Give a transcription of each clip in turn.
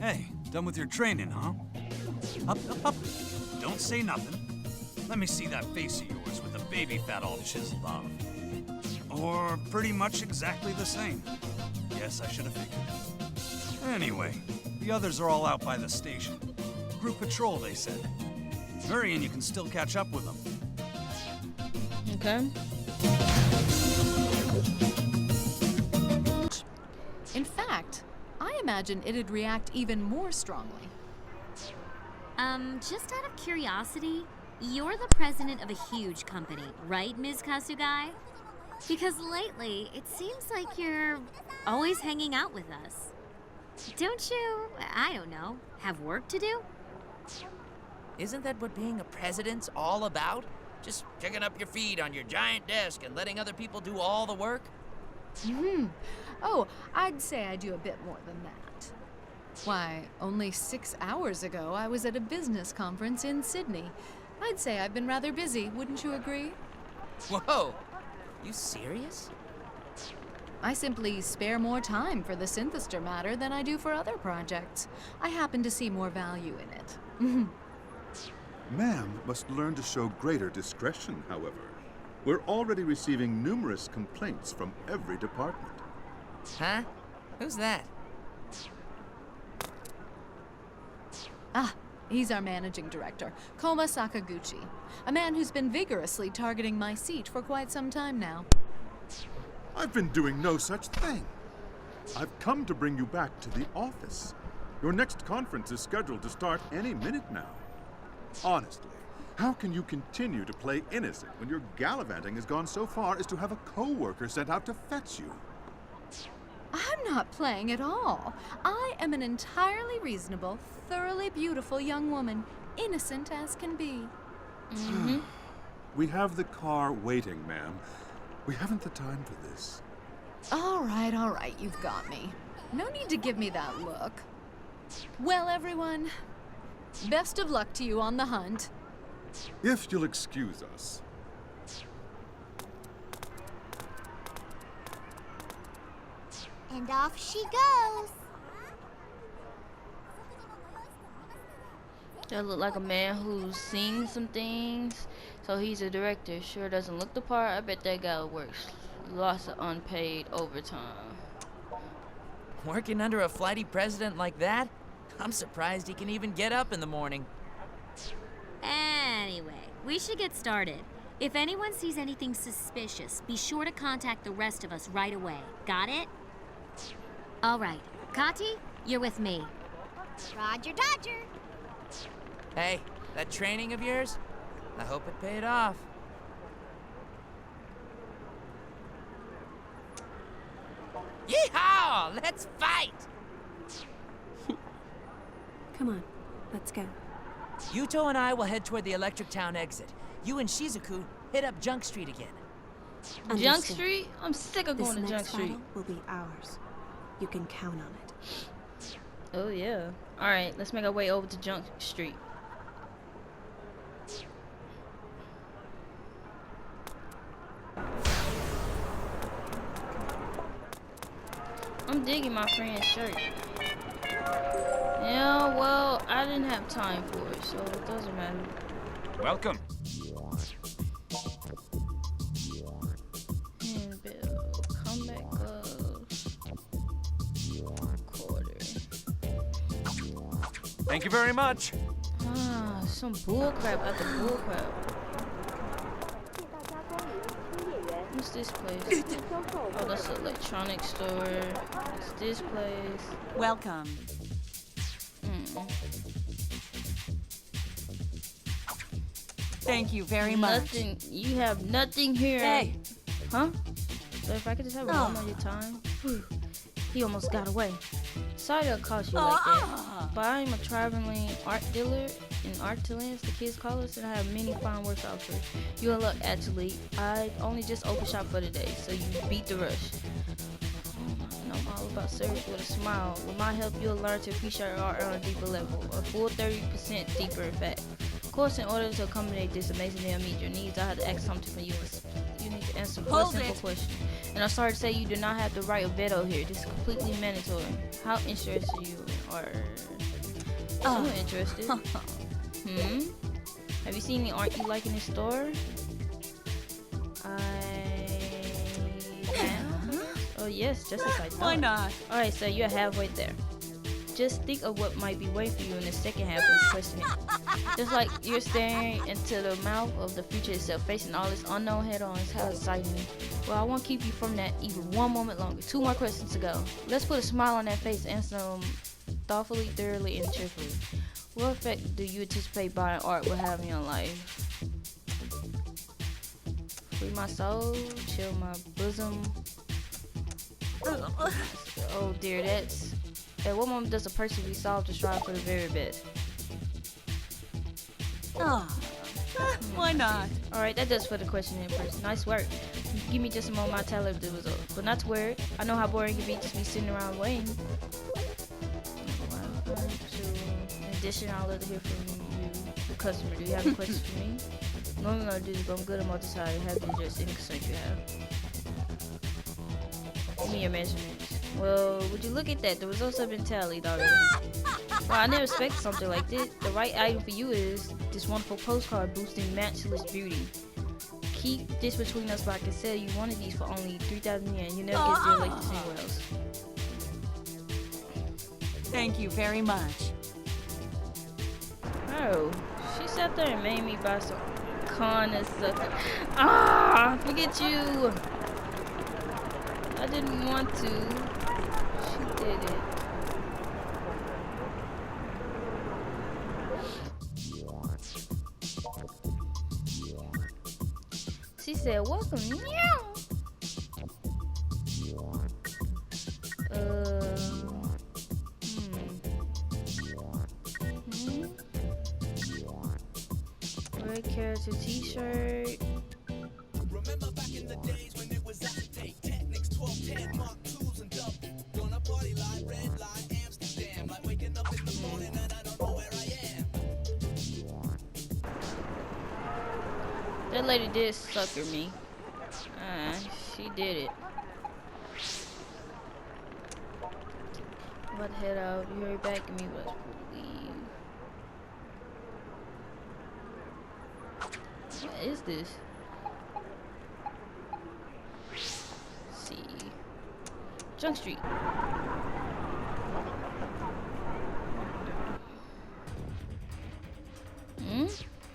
Hey, done with your training, huh? Up, up, up. Don't say nothing. Let me see that face of yours with the baby fat all chiseled off. Or pretty much exactly the same. Guess I should have figured. Anyway, the others are all out by the station. Group patrol, they said. Hurry and you can still catch up with them. Okay. In fact, I imagine it'd react even more strongly. Just out of curiosity, you're the president of a huge company, right, Ms. Kasugai? Because lately, it seems like you're always hanging out with us. Don't you, I don't know, have work to do? Isn't that what being a president's all about? Just kicking up your feet on your giant desk and letting other people do all the work? Oh, I'd say I do a bit more than that. Why, only 6 hours ago, I was at a business conference in Sydney. I'd say I've been rather busy, wouldn't you agree? Whoa! You serious? I simply spare more time for the synthester matter than I do for other projects. I happen to see more value in it. Ma'am must learn to show greater discretion, however. We're already receiving numerous complaints from every department. Huh? Who's that? He's our managing director, Koma Sakaguchi, a man who's been vigorously targeting my seat for quite some time now. I've been doing no such thing. I've come to bring you back to the office. Your next conference is scheduled to start any minute now. Honestly, how can you continue to play innocent when your gallivanting has gone so far as to have a co-worker sent out to fetch you? I'm not playing at all. I am an entirely reasonable, thoroughly beautiful young woman, innocent as can be. We have the car waiting, ma'am. We haven't the time for this. All right, you've got me. No need to give me that look. Well, everyone, best of luck to you on the hunt. If you'll excuse us. And off she goes. That look like a man who's seen some things. So he's a director. Sure doesn't look the part. I bet that guy works lots of unpaid overtime. Working under a flighty president like that? I'm surprised he can even get up in the morning. Anyway, we should get started. If anyone sees anything suspicious, be sure to contact the rest of us right away. Got it? All right. Kati, you're with me. Roger Dodger. Hey, that training of yours? I hope it paid off. Yeehaw! Let's fight! Come on, let's go. Yuto and I will head toward the Electric Town exit. You and Shizuku hit up Junk Street again. Junk Understood. Street? I'm sick of This going to Junk next Street. battle will be ours. You can count on it. Oh yeah. Alright, let's make our way over to Junk Street. I'm digging my friend's shirt. Yeah, well, I didn't have time for it, so it doesn't matter. Welcome. Handbill, combat gloves, quarter. Thank you very much. Some bullcrap after bullcrap. What's this place? Oh, that's an electronics store. It's this place. Welcome. Thank you very much. Nothing. You have nothing here. Hey. Huh? So if I could just have a moment of your time. Whew. He almost got away. Sorry to cost you like that, but I'm a traveling art dealer in Artlands, the kids call us, and I have many fine workshops. You're in luck, actually. I only just opened shop for the day, so you beat the rush. And I'm all about service with a smile. With my help, you'll learn to appreciate art on a deeper level, a full 30% deeper in fact. course, in order to accommodate this amazing meal and meet your needs, I had to ask something from you. You need to answer one simple question. And I'm sorry to say you do not have the right of veto here. This is completely mandatory. How interested you are? I'm interested. Have you seen any art you like in this store? Oh yes, just as I thought. Why not? Alright, so you're halfway there. Just think of what might be waiting for you in the second half of this questioning. Just like you're staring into the mouth of the future itself, facing all this unknown head-on. How exciting. Well, I won't keep you from that even one moment longer. 2 more questions to go. Let's put a smile on that face and answer them thoughtfully, thoroughly, and cheerfully. What effect do you anticipate buying art will have in your life? Free my soul, chill my bosom. Oh dear, that's... At what moment does a person resolve to strive for the very best? Why not? Alright, that does for the question in person. Nice work. Give me just a moment, I'll tell her the results. But not to worry, I know how boring it can be just be sitting around waiting. In addition, I'll let her hear from you, the customer. Do you have any questions for me? Normally I do, but I'm good at multi-sided. Have to address any concerns you have. Give me your measurements. Well, would you look at that? The results have been tallied already. Well, I never expected something like this. The right item for you is this wonderful postcard boosting matchless beauty. Keep this between us, but I can sell you one of these for only 3,000 yen. You never get a deal like this anywhere else. Thank you very much. Oh, she sat there and made me buy some sucker. Forget you. I didn't want to. She did it. She said, welcome. Meow. Red character t-shirt. Remember back in the days when it was acetate Technics 1210 Mark 2s and double. Gonna party like red light Amsterdam. Like waking up in the morning and I don't know where I am. That lady did sucker me. She did it. I'm about to head out. You hurry back and me, but leave. What is this? Let's see. Junk Street.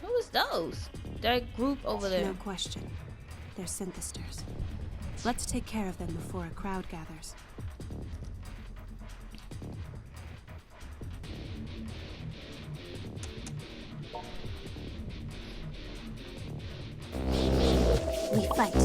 Who is those? That group over there. No question. They're synthesters. Let's take care of them before a crowd gathers. We fight.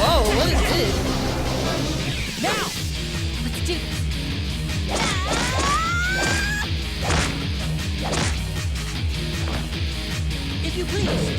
Whoa, what is this? Now, let's do this. If you please.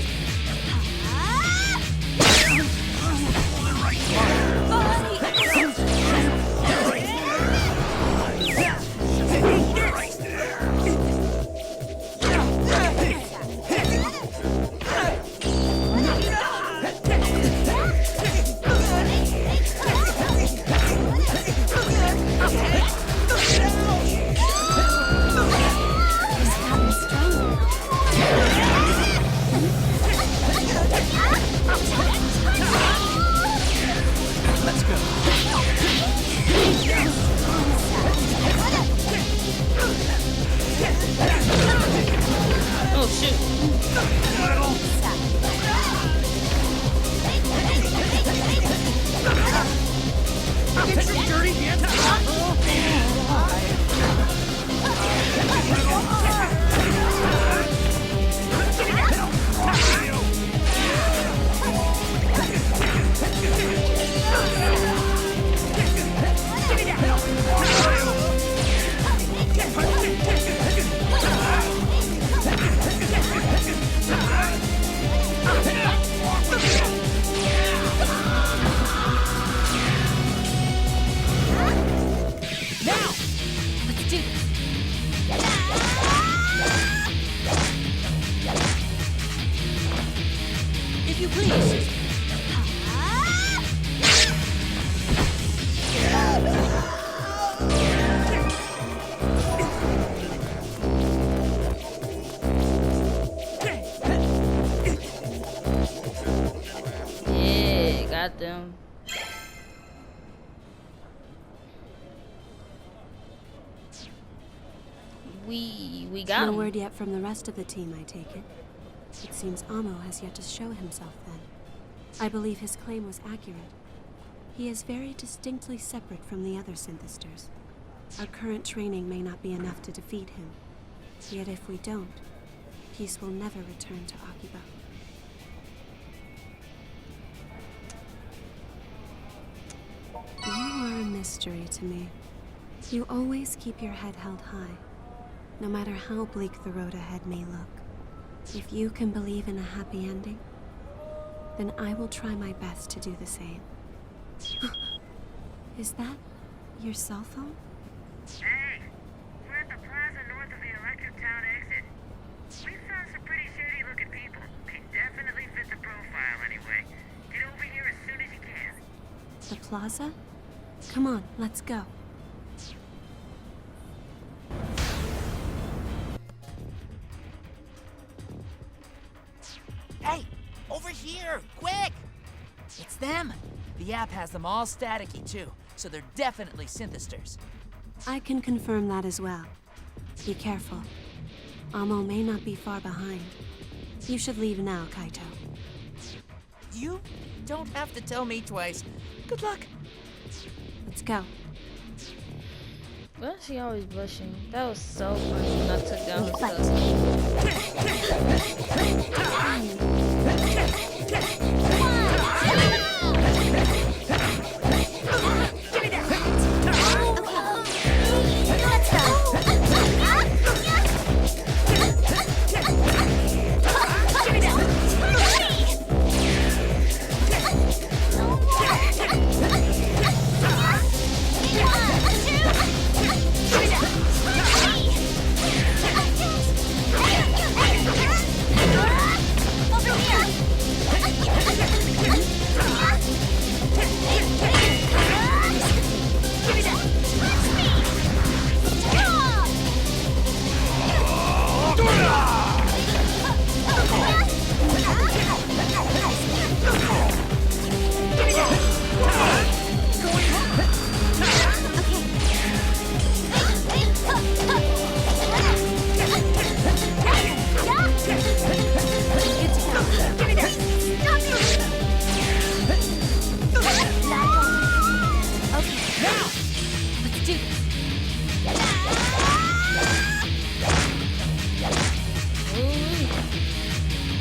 If you please. Yeah, got them. We got No him. word yet from the rest of the team, I take it. It seems Amo has yet to show himself then. I believe his claim was accurate. He is very distinctly separate from the other synthesters. Our current training may not be enough to defeat him. Yet if we don't, peace will never return to Akiba. You are a mystery to me. You always keep your head held high, no matter how bleak the road ahead may look. If you can believe in a happy ending, then I will try my best to do the same. Is that your cell phone? Hey, we're at the plaza north of the Electric Town exit. We found some pretty shady-looking people. They definitely fit the profile anyway. Get over here as soon as you can. The plaza? Come on, let's go. Hey, over here, quick! It's them. The app has them all staticky too, so they're definitely synthesters. I can confirm that as well. Be careful. Amo may not be far behind. You should leave now, Kaito. You don't have to tell me twice. Good luck. Let's go. Why is she always blushing? That was so funny when I took down her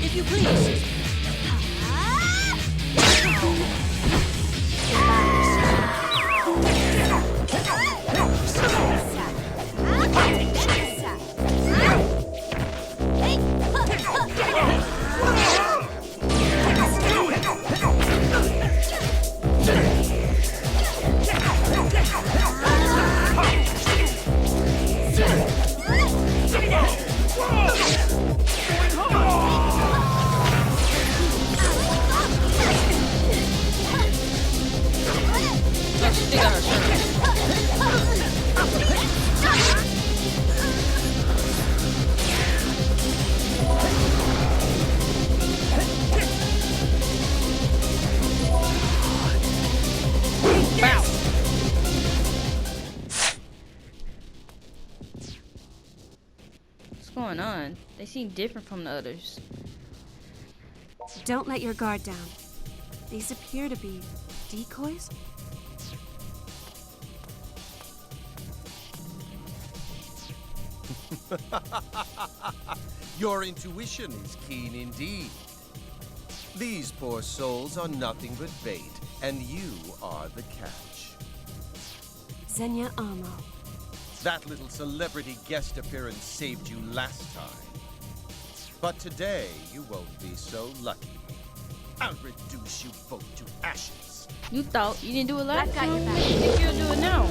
If you please. seem different from the others. Don't let your guard down. These appear to be decoys? Your intuition is keen indeed. These poor souls are nothing but bait, and you are the catch. Xenia Amo. That little celebrity guest appearance saved you last time. But today, you won't be so lucky. I'll reduce you both to ashes. You thought you didn't do it last I've got time? your back. What do you think you'll do it now?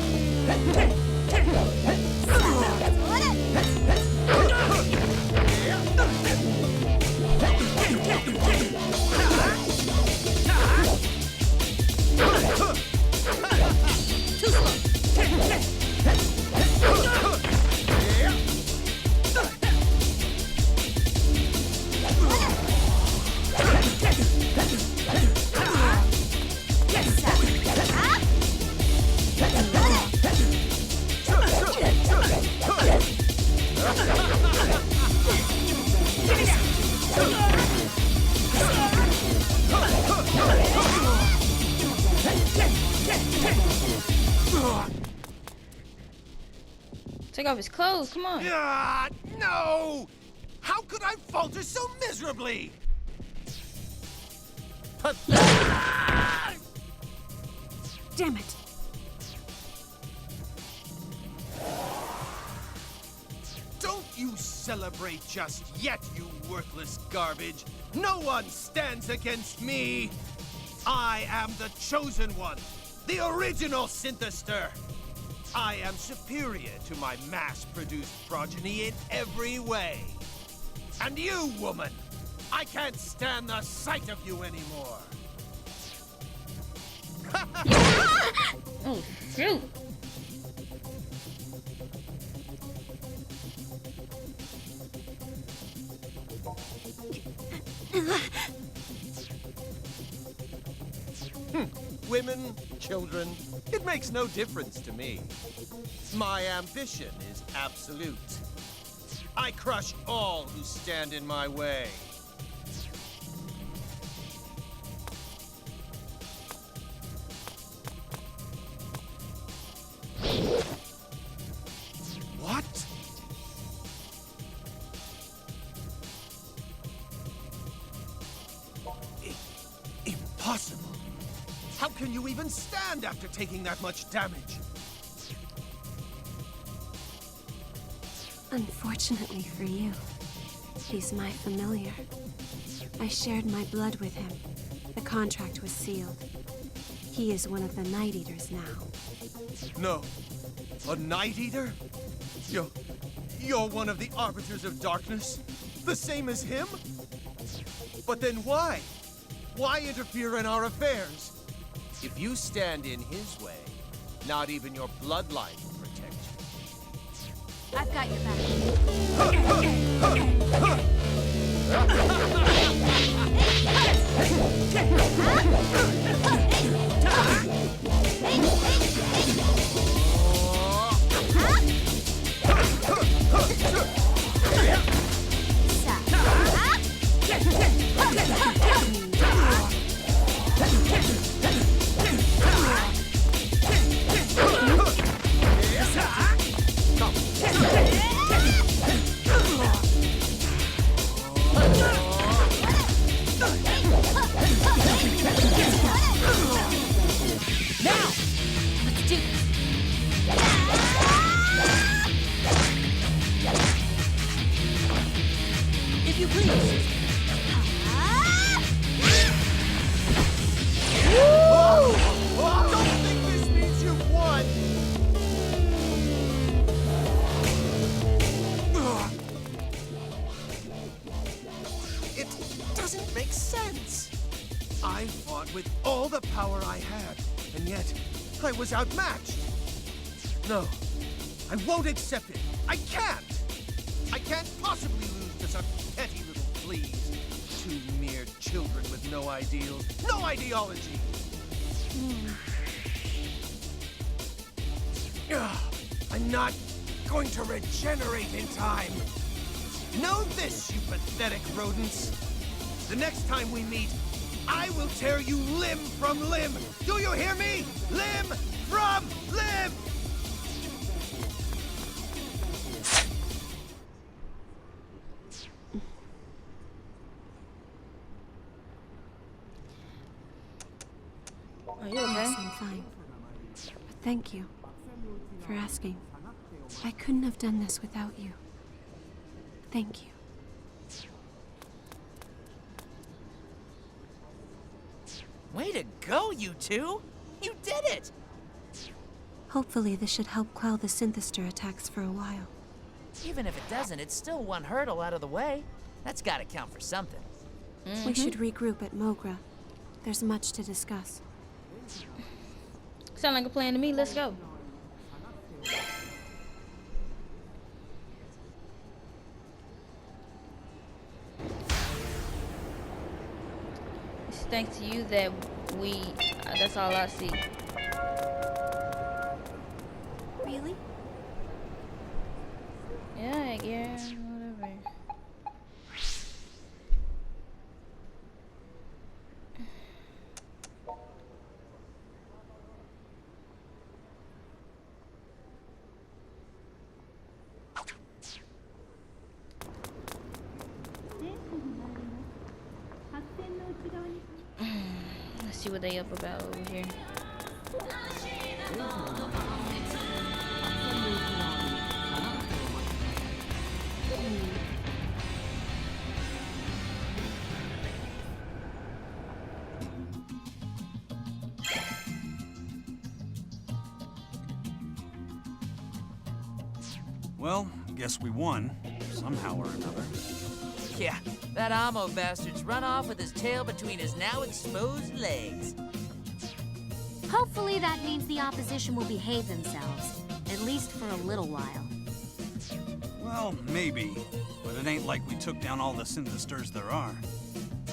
Take off his clothes, come on. Ah, no! How could I falter so miserably? Damn it. Don't you celebrate just yet, you worthless garbage. No one stands against me. I am the chosen one, the original synthester. I am superior to my mass-produced progeny in every way. And you, woman, I can't stand the sight of you anymore. Oh, shoot. Women, children, it makes no difference to me. My ambition is absolute. I crush all who stand in my way. What? Impossible. How can you even stand after taking that much damage? Unfortunately for you, he's my familiar. I shared my blood with him. The contract was sealed. He is one of the Night Eaters now. No. A Night Eater? You're one of the Arbiters of Darkness? The same as him? But then why? Why interfere in our affairs? If you stand in his way, not even your bloodline will protect you. I've got your back. If you please. I don't think this means you've won! It doesn't make sense. I fought with all the power I had, and yet I was outmatched. No, I won't accept it. I can't! I can't possibly lose to such petty little fleas. Two mere children with no ideals, no ideology. I'm not going to regenerate in time. Know this, you pathetic rodents. The next time we meet, I will tear you limb from limb. Do you hear me? Limb from limb! Are you okay? Yes, I'm fine. But thank you for asking. I couldn't have done this without you. Thank you. Way to go, you two! You did it! Hopefully this should help quell the Synthester attacks for a while. Even if it doesn't, it's still one hurdle out of the way. That's gotta count for something. We should regroup at Mogra. There's much to discuss. Sound like a plan to me. Let's go. It's thanks to you that we. That's all I see. Really? Yeah, I guess. Whatever. Let's see what they up about over here. Well, guess we won, somehow or another. Yeah, that Amo bastard's run off with his tail between his now exposed legs. Hopefully that means the opposition will behave themselves, at least for a little while. Well, maybe, but it ain't like we took down all the Synthesters there are.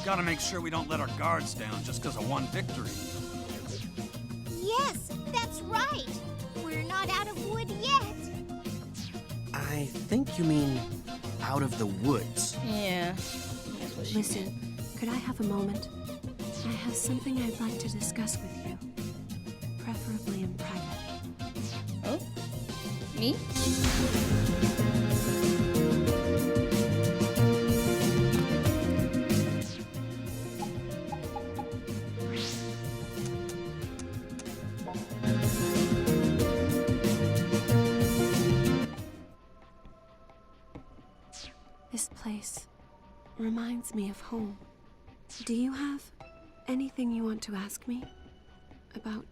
Gotta make sure we don't let our guards down just because of one victory. Yes, that's right. We're not out of wood yet. I think you mean out of the woods. Yeah. That's what she Listen, could I have a moment? I have something I'd like to discuss with you. Preferably in private. Oh? Me? This place reminds me of home. Do you have anything you want to ask me about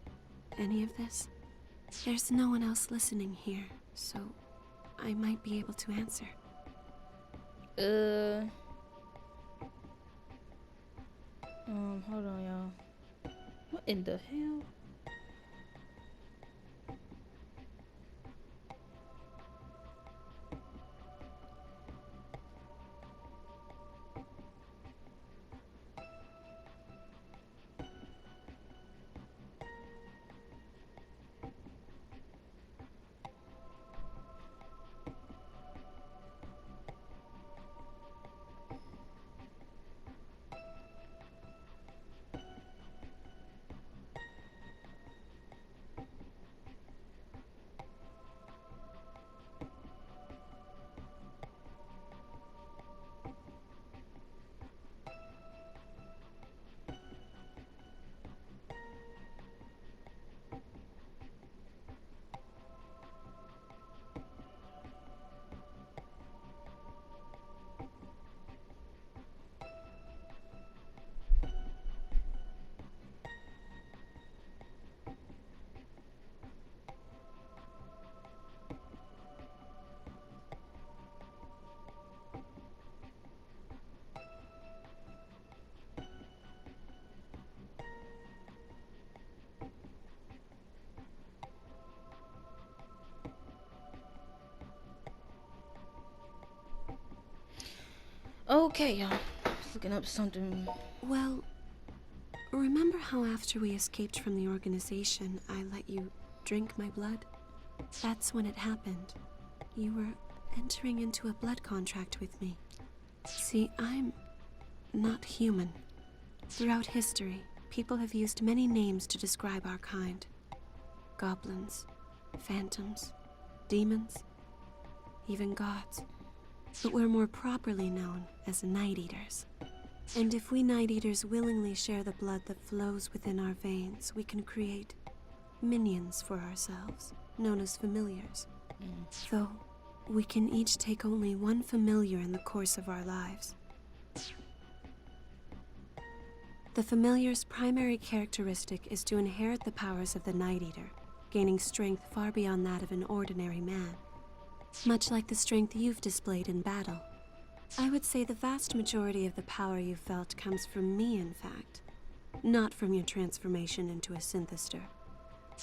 any of this? There's no one else listening here, so I might be able to answer. Hold on, y'all. What in the hell? Okay, y'all. Looking up something. Well, remember how after we escaped from the organization, I let you drink my blood? That's when it happened. You were entering into a blood contract with me. See, I'm not human. Throughout history, people have used many names to describe our kind. Goblins, phantoms, demons, even gods. But we're more properly known as Night Eaters. And if we Night Eaters willingly share the blood that flows within our veins, we can create minions for ourselves, known as familiars. Though, we can each take only one familiar in the course of our lives. The familiar's primary characteristic is to inherit the powers of the Night Eater, gaining strength far beyond that of an ordinary man. Much like the strength you've displayed in battle. I would say the vast majority of the power you felt comes from me, in fact. Not from your transformation into a synthester.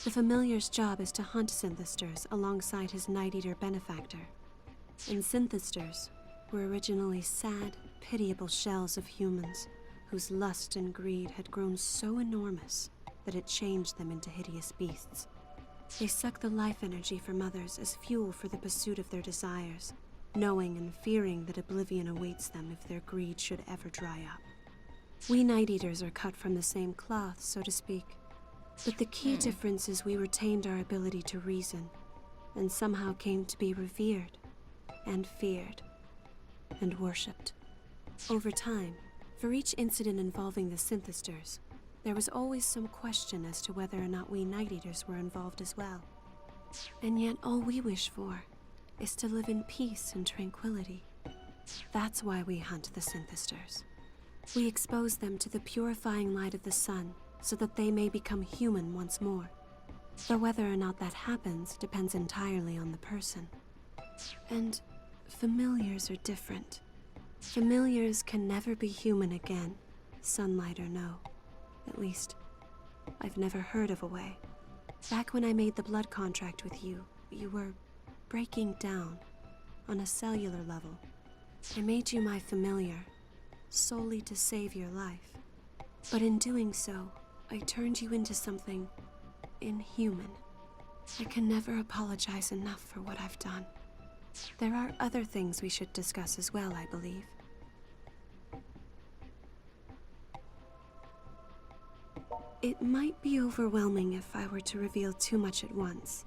The familiar's job is to hunt synthesters alongside his Night Eater benefactor. And synthesters were originally sad, pitiable shells of humans whose lust and greed had grown so enormous that it changed them into hideous beasts. They suck the life energy from others as fuel for the pursuit of their desires, knowing and fearing that oblivion awaits them if their greed should ever dry up. We Night Eaters are cut from the same cloth, so to speak. But the key difference is we retained our ability to reason, and somehow came to be revered, and feared, and worshipped. Over time, for each incident involving the synthesters, there was always some question as to whether or not we Night Eaters were involved as well. And yet all we wish for is to live in peace and tranquility. That's why we hunt the synthesters. We expose them to the purifying light of the sun so that they may become human once more. Though whether or not that happens depends entirely on the person. And familiars are different. Familiars can never be human again, sunlight or no. At least, I've never heard of a way. Back when I made the blood contract with you, you were breaking down on a cellular level. I made you my familiar, solely to save your life. But in doing so, I turned you into something inhuman. I can never apologize enough for what I've done. There are other things we should discuss as well, I believe. It might be overwhelming if I were to reveal too much at once.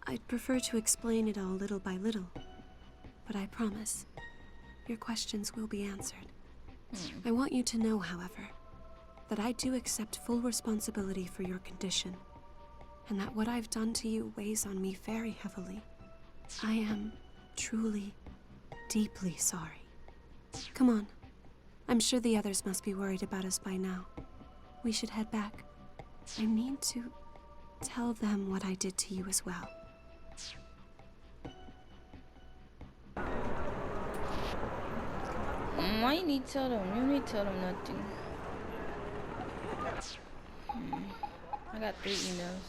I'd prefer to explain it all little by little, but I promise, your questions will be answered. I want you to know, however, that I do accept full responsibility for your condition, and that what I've done to you weighs on me very heavily. I am truly, deeply sorry. Come on. I'm sure the others must be worried about us by now. We should head back. I need to tell them what I did to you as well. Why you need to tell them? You don't need to tell them nothing. I got 3 emails.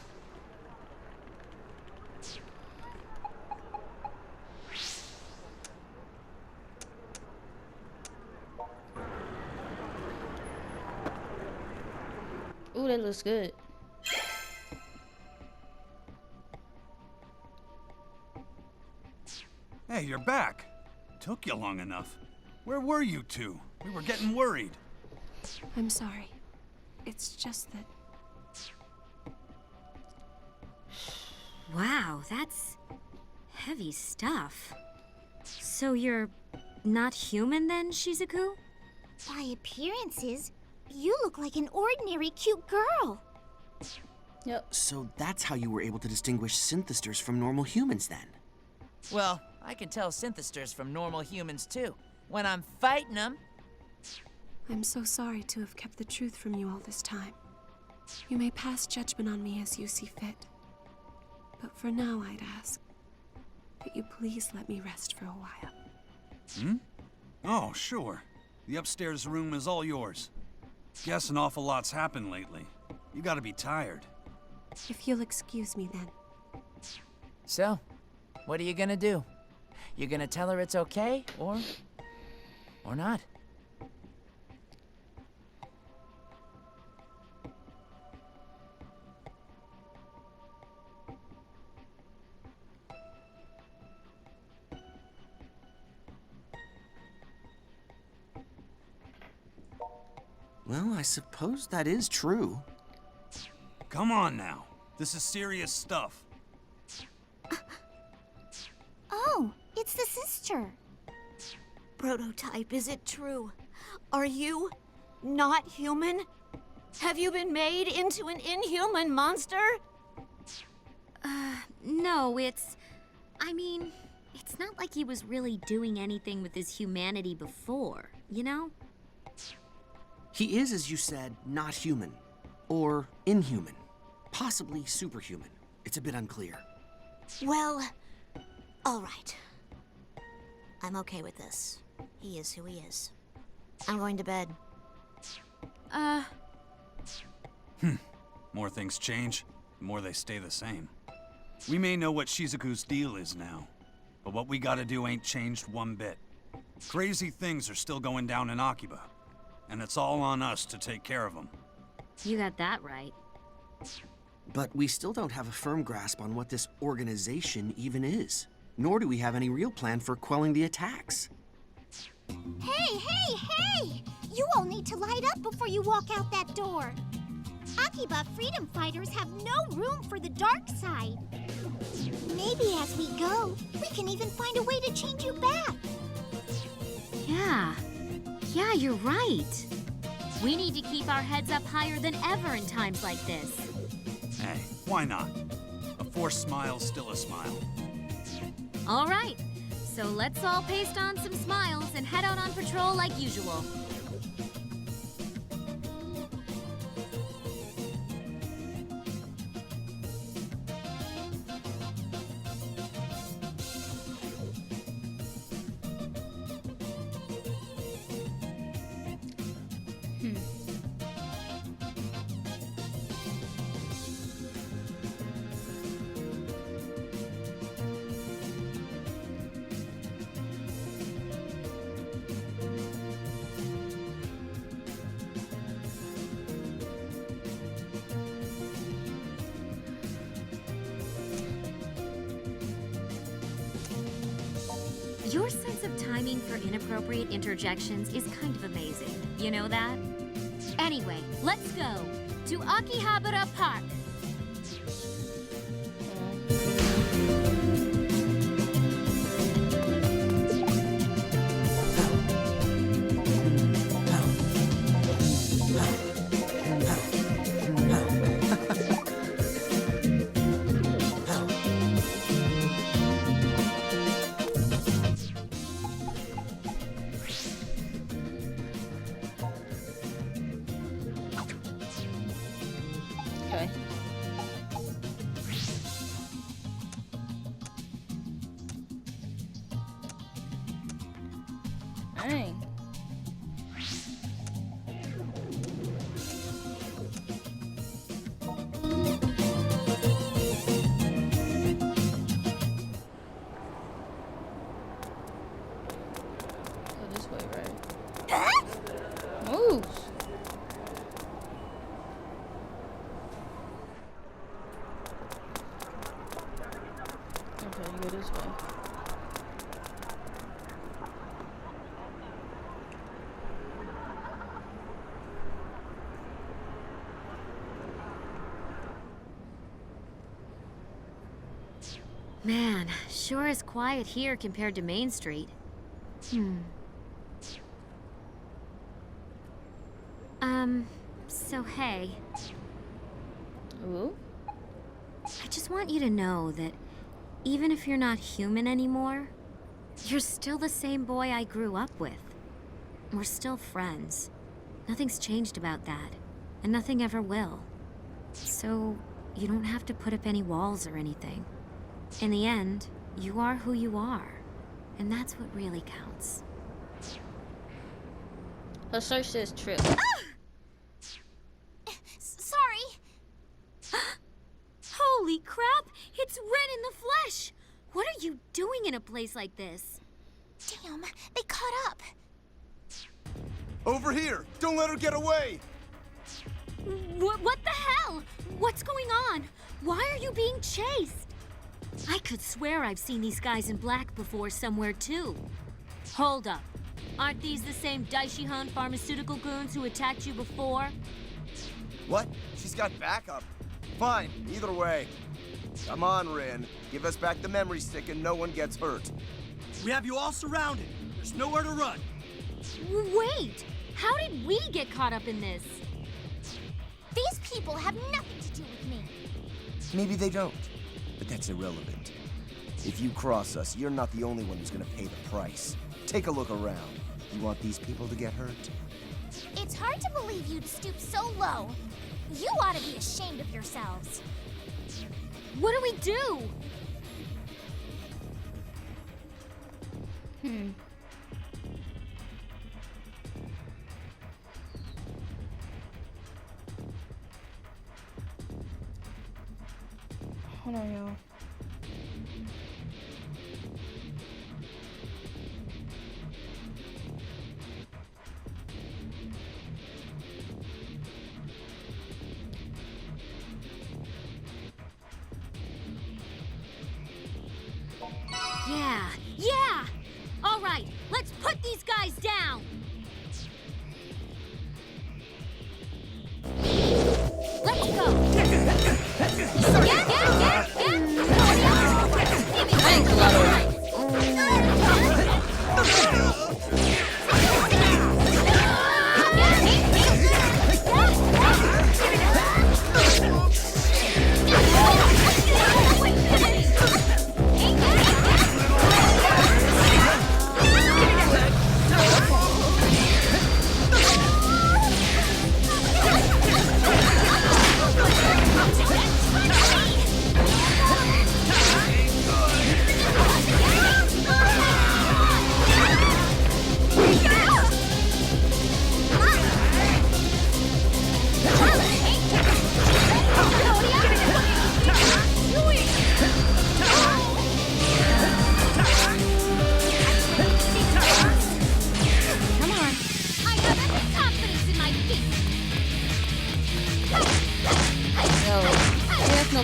Ooh, that looks good. Hey, you're back. Took you long enough. Where were you two? We were getting worried. I'm sorry. It's just that... Wow, that's heavy stuff. So you're not human then, Shizuku? By appearances, you look like an ordinary cute girl. Yep. So that's how you were able to distinguish synthesters from normal humans then? Well, I can tell synthesters from normal humans too. When I'm fighting them. I'm so sorry to have kept the truth from you all this time. You may pass judgment on me as you see fit. But for now, I'd ask that you please let me rest for a while. Hmm? Oh, sure. The upstairs room is all yours. Guess an awful lot's happened lately. You gotta be tired. If you'll excuse me then. So, what are you gonna do? You gonna tell her it's okay, or not? Well, I suppose that is true. Come on now. This is serious stuff. Oh, it's the sister. Prototype, is it true? Are you not human? Have you been made into an inhuman monster? No, I mean, it's not like he was really doing anything with his humanity before, you know? He is, as you said, not human. Or inhuman. Possibly superhuman. It's a bit unclear. Well, all right. I'm okay with this. He is who he is. I'm going to bed. More things change, the more they stay the same. We may know what Shizuku's deal is now, but what we gotta do ain't changed one bit. Crazy things are still going down in Akiba, and it's all on us to take care of them. You got that right. But we still don't have a firm grasp on what this organization even is. Nor do we have any real plan for quelling the attacks. Hey! You all need to light up before you walk out that door. Akiba freedom fighters have no room for the dark side. Maybe as we go, we can even find a way to change you back. Yeah, you're right. We need to keep our heads up higher than ever in times like this. Hey, why not? A forced smile's still a smile. All right, so let's all paste on some smiles and head out on patrol like usual. Your sense of timing for inappropriate interjections is kind of amazing. You know that? Anyway, let's go to Akihabara Park. Okay. Dang. Go this way, right? Move. Okay, you go this way. Man, sure is quiet here compared to Main Street. So hey, Ooh. I just want you to know that even if you're not human anymore, you're still the same boy I grew up with. We're still friends. Nothing's changed about that, and nothing ever will. So you don't have to put up any walls or anything. In the end, you are who you are, and that's what really counts. Her search says trip. Sorry. Holy crap! It's Red in the flesh! What are you doing in a place like this? Damn, they caught up. Over here! Don't let her get away! What the hell? What's going on? Why are you being chased? I could swear I've seen these guys in black before somewhere too. Hold up. Aren't these the same Daishihan pharmaceutical goons who attacked you before? What? She's got backup. Fine, either way. Come on, Rin. Give us back the memory stick and no one gets hurt. We have you all surrounded. There's nowhere to run. Wait! How did we get caught up in this? These people have nothing to do with me. Maybe they don't, but that's irrelevant. If you cross us, you're not the only one who's gonna pay the price. Take a look around. You want these people to get hurt? It's hard to believe you'd stoop so low. You ought to be ashamed of yourselves. What do we do? Hold on, y'all. Yeah! All right, let's put these guys down! Let's go!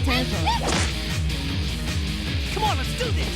Thanks a lot. Come on, let's do this!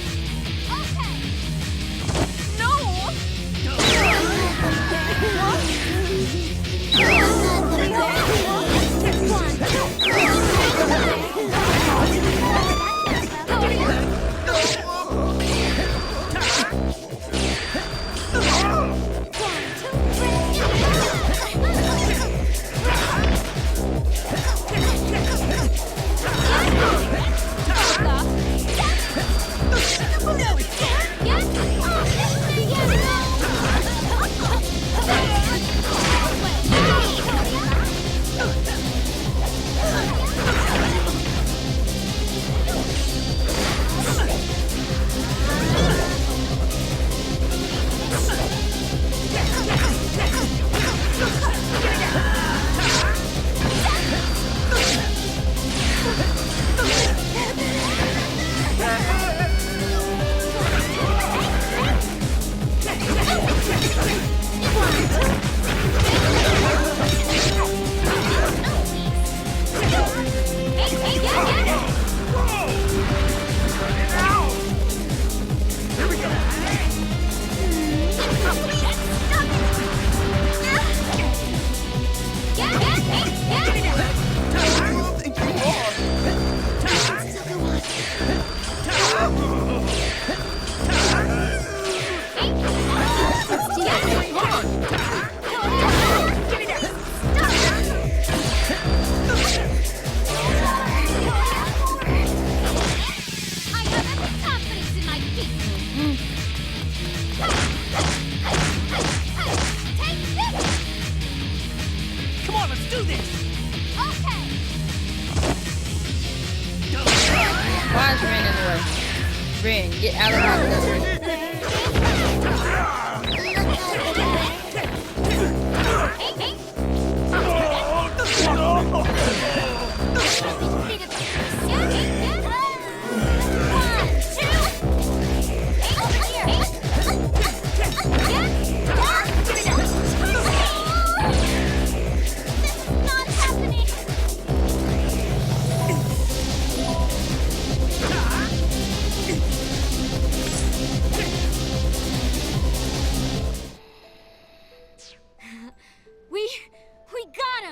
Why is Rin in the way? Rin, get out of my way.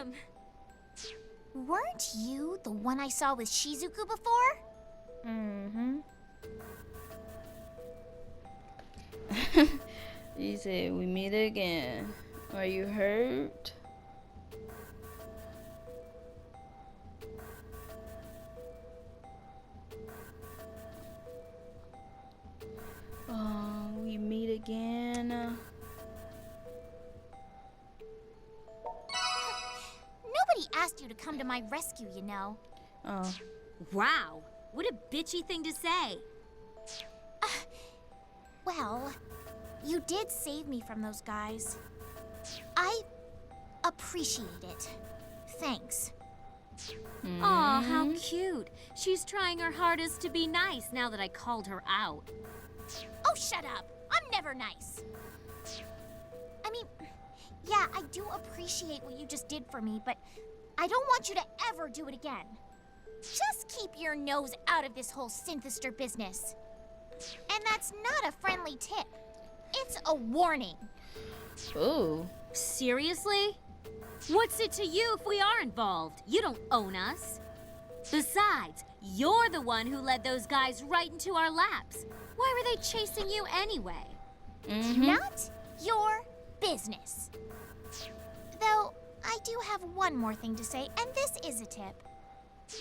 him! Weren't you the one I saw with Shizuku before? Mm-hmm. He said, we meet again. Are you hurt? Oh, we meet again. Nobody asked you to come to my rescue, you know. Oh. Wow, what a bitchy thing to say. Well, you did save me from those guys. I appreciate it. Thanks. Aw, how cute. She's trying her hardest to be nice now that I called her out. Oh, shut up. I'm never nice. I mean, yeah, I do appreciate what you just did for me, but I don't want you to ever do it again. Just keep your nose out of this whole synthester business. And that's not a friendly tip. It's a warning. Ooh. Seriously? What's it to you if we are involved? You don't own us. Besides, you're the one who led those guys right into our laps. Why were they chasing you anyway? Not your business. Though, I do have one more thing to say, and this is a tip.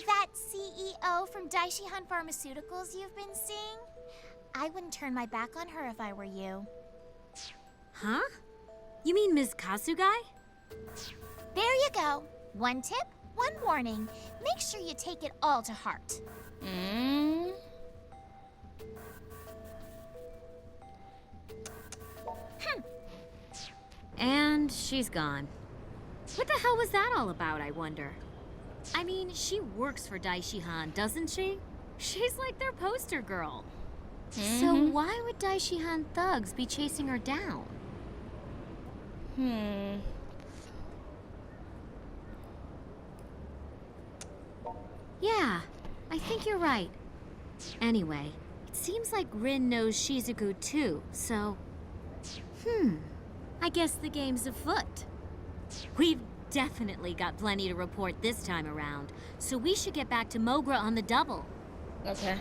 That CEO from Daishihan Pharmaceuticals you've been seeing? I wouldn't turn my back on her if I were you. Huh? You mean Ms. Kasugai? There you go. One tip, one warning. Make sure you take it all to heart. And she's gone. What the hell was that all about, I wonder? I mean, she works for Daishihan, doesn't she? She's like their poster girl. So why would Daishihan thugs be chasing her down? Yeah, I think you're right. Anyway, it seems like Rin knows Shizuku too, so... I guess the game's afoot. We've definitely got plenty to report this time around, so we should get back to Mogra on the double. Okay.